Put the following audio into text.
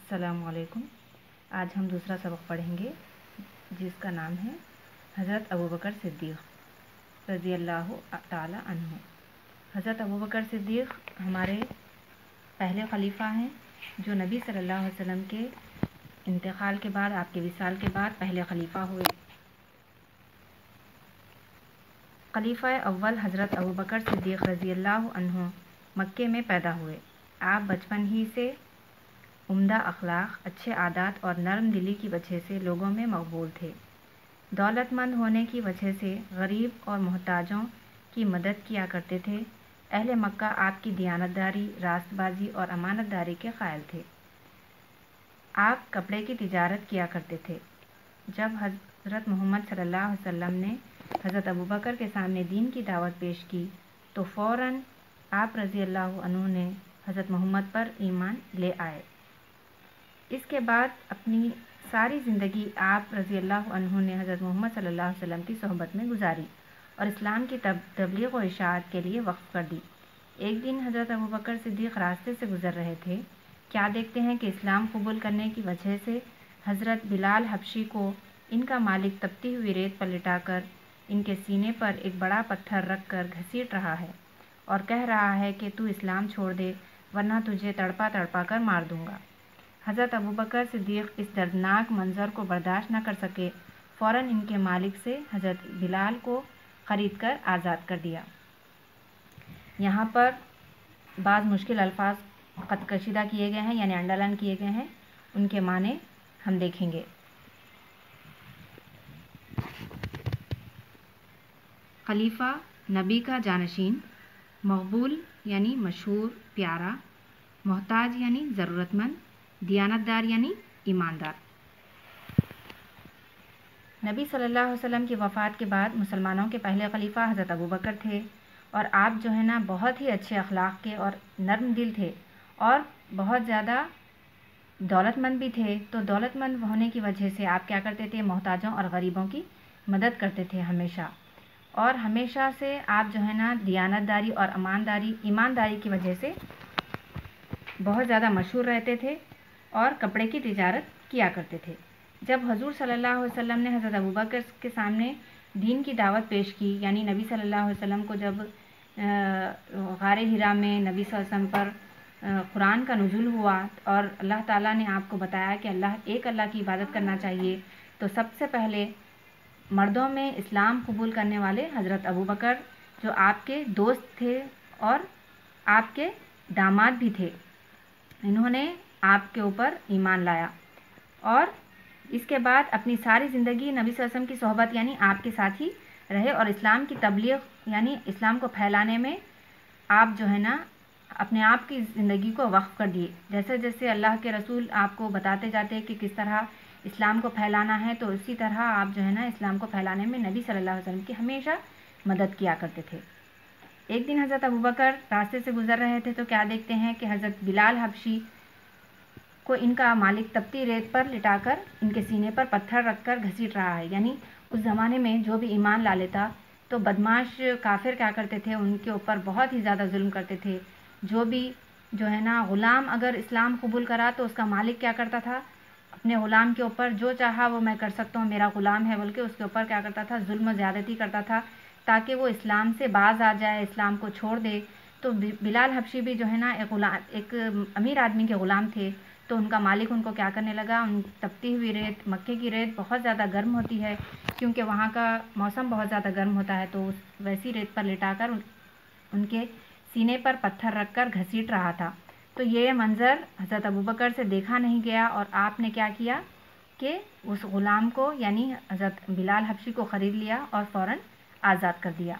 السلام علیکم۔ آج ہم دوسرا سبق پڑھیں گے جس کا نام ہے حضرت ابوبکر صدیق رضی اللہ تعالی عنہ۔ حضرت ابوبکر صدیق ہمارے پہلے خلیفہ ہیں جو نبی صلی اللہ علیہ وسلم کے انتقال کے بعد، آپ کے وصال کے بعد پہلے خلیفہ ہوئے۔ خلیفہ اول حضرت ابوبکر صدیق رضی اللہ عنہ مکے میں پیدا ہوئے۔ آپ بچپن ہی سے عمدہ اخلاق، اچھے عادات اور نرم دلی کی وجہ سے لوگوں میں مقبول تھے۔ دولت مند ہونے کی وجہ سے غریب اور محتاجوں کی مدد کیا کرتے تھے۔ اہل مکہ آپ کی دیانتداری، راست بازی اور امانت داری کے قائل تھے۔ آپ کپڑے کی تجارت کیا کرتے تھے۔ جب حضرت محمد صلی اللہ علیہ وسلم نے حضرت ابوبکر کے سامنے دین کی دعوت پیش کی تو فوراً آپ رضی اللہ عنہ نے حضرت محمد پر ایمان لے آئے۔ اس کے بعد اپنی ساری زندگی آپ رضی اللہ عنہ نے حضرت محمد صلی اللہ علیہ وسلم کی صحبت میں گزاری اور اسلام کی تبلیغ و اشاعت کے لیے وقف کر دی۔ ایک دن حضرت ابوبکر صدیق راستے سے گزر رہے تھے، کیا دیکھتے ہیں کہ اسلام قبول کرنے کی وجہ سے حضرت بلال حبشی کو ان کا مالک تپتی ہوئی ریت پر لٹا کر ان کے سینے پر ایک بڑا پتھر رکھ کر گھسیٹ رہا ہے اور کہہ رہا ہے کہ تو اسلام چھوڑ دے ورنہ تجھے تڑپا تڑپا کر مار دوں گا۔ حضرت ابوبکر صدیق اس دردناک منظر کو برداشت نہ کر سکے، فوراً ان کے مالک سے حضرت بلال کو خرید کر آزاد کر دیا۔ یہاں پر بعض مشکل الفاظ خط کشیدہ کیے گئے ہیں، یعنی انڈرلائن کیے گئے ہیں، ان کے معنی ہم دیکھیں گے۔ خلیفہ، نبی کا جانشین، مقبول یعنی مشہور، پیارا، محتاج یعنی ضرورت مند، دیانتدار یعنی ایماندار۔ نبی صلی اللہ علیہ وسلم کی وفات کے بعد مسلمانوں کے پہلے خلیفہ حضرت ابوبکر تھے اور آپ جو ہے نا بہت ہی اچھے اخلاق کے اور نرم دل تھے اور بہت زیادہ دولت مند بھی تھے۔ تو دولت مند ہونے کی وجہ سے آپ کیا کرتے تھے؟ محتاجوں اور غریبوں کی مدد کرتے تھے ہمیشہ، اور ہمیشہ سے آپ جو ہے نا دیانتداری اور ایمانداری کی وجہ سے بہت زیادہ مشہور رہتے تھے اور کپڑے کی تجارت کیا کرتے تھے۔ جب حضور صلی اللہ علیہ وسلم نے حضرت ابوبکر کے سامنے دین کی دعوت پیش کی، یعنی نبی صلی اللہ علیہ وسلم کو جب غار حرا میں نبی صلی اللہ علیہ وسلم پر قرآن کا نزول ہوا اور اللہ تعالیٰ نے آپ کو بتایا کہ ایک اللہ کی عبادت کرنا چاہیے، تو سب سے پہلے مردوں میں اسلام قبول کرنے والے حضرت ابوبکر، جو آپ کے دوست تھے اور آپ کے داماد بھی تھے، انہوں نے آپ کے اوپر ایمان لایا اور اس کے بعد اپنی ساری زندگی نبی صلی اللہ علیہ وسلم کی صحبت یعنی آپ کے ساتھ ہی رہے اور اسلام کی تبلیغ یعنی اسلام کو پھیلانے میں آپ جو ہے نا اپنے آپ کی زندگی کو وقف کر دیے۔ جیسے جیسے اللہ کے رسول آپ کو بتاتے جاتے کہ کس طرح اسلام کو پھیلانا ہے، تو اسی طرح آپ جو ہے نا اسلام کو پھیلانے میں نبی صلی اللہ علیہ وسلم کی ہمیشہ مدد کیا کرتے تھے۔ ایک دن حضرت ابوبکر راستے سے گزر رہے تھے تو کیا دیکھتے ہیں کہ حضرت بلال حبشی کو ان کا مالک تپتی ریت پر لٹا کر ان کے سینے پر پتھر رکھ کر گھسیٹ رہا ہے۔ یعنی اس زمانے میں جو بھی ایمان لا لیتا تو بدماش کافر کیا کرتے تھے، ان کے اوپر بہت ہی زیادہ ظلم کرتے تھے۔ جو بھی جو ہے نا غلام اگر اسلام قبول کرا تو اس کا مالک کیا کرتا تھا، اپنے غلام کے اوپر جو چاہا وہ میں کر سکتا ہوں، میرا غلام ہے بول کے اس کے اوپر کیا کرتا تھا، ظلم و زیادتی کرتا تھا تاکہ وہ اسلام سے باز آ جائے، اسلام کو چھوڑ دے۔ تو بلال حبشی بھی جو ہے نا ایک امیر آدمی کے غلام تھے، تو ان کا مالک ان کو کیا کرنے لگا، ان تپتی ہوئی ریت، مکے کی ریت بہت زیادہ گرم ہوتی ہے کیونکہ وہاں کا موسم بہت زیادہ گرم ہوتا ہے، تو اس ویسی ریت پر لٹا کر ان کے سینے پر پتھر رکھ کر گھسیٹ رہا تھا۔ تو یہ منظر حضرت ابوبکر سے دیکھا نہیں گیا اور آپ نے کیا کیا کہ اس غلام کو یعنی حضرت بلال حبشی کو خرید لیا اور فوراً آزاد کر دیا۔